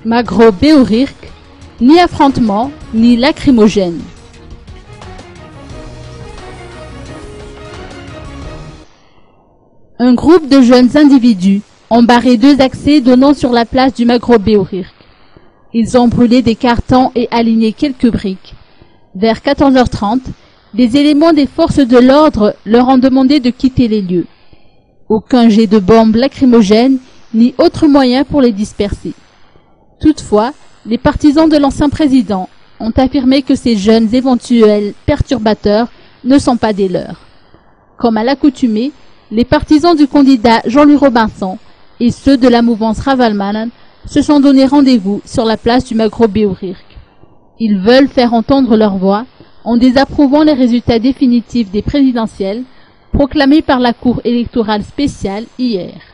Magro-Beorirk, ni affrontement, ni lacrymogène. Un groupe de jeunes individus ont barré 2 accès donnant sur la place du Magro-Beorirk. Ils ont brûlé des cartons et aligné quelques briques. Vers 14h30, les éléments des forces de l'ordre leur ont demandé de quitter les lieux. Aucun jet de bombes lacrymogènes ni autre moyen pour les disperser. Toutefois, les partisans de l'ancien président ont affirmé que ces jeunes éventuels perturbateurs ne sont pas des leurs. Comme à l'accoutumée, les partisans du candidat Jean-Louis Robinson et ceux de la mouvance Ravalmanan se sont donné rendez-vous sur la place du Magro-Beorirk. Ils veulent faire entendre leur voix en désapprouvant les résultats définitifs des présidentielles proclamés par la Cour électorale spéciale hier.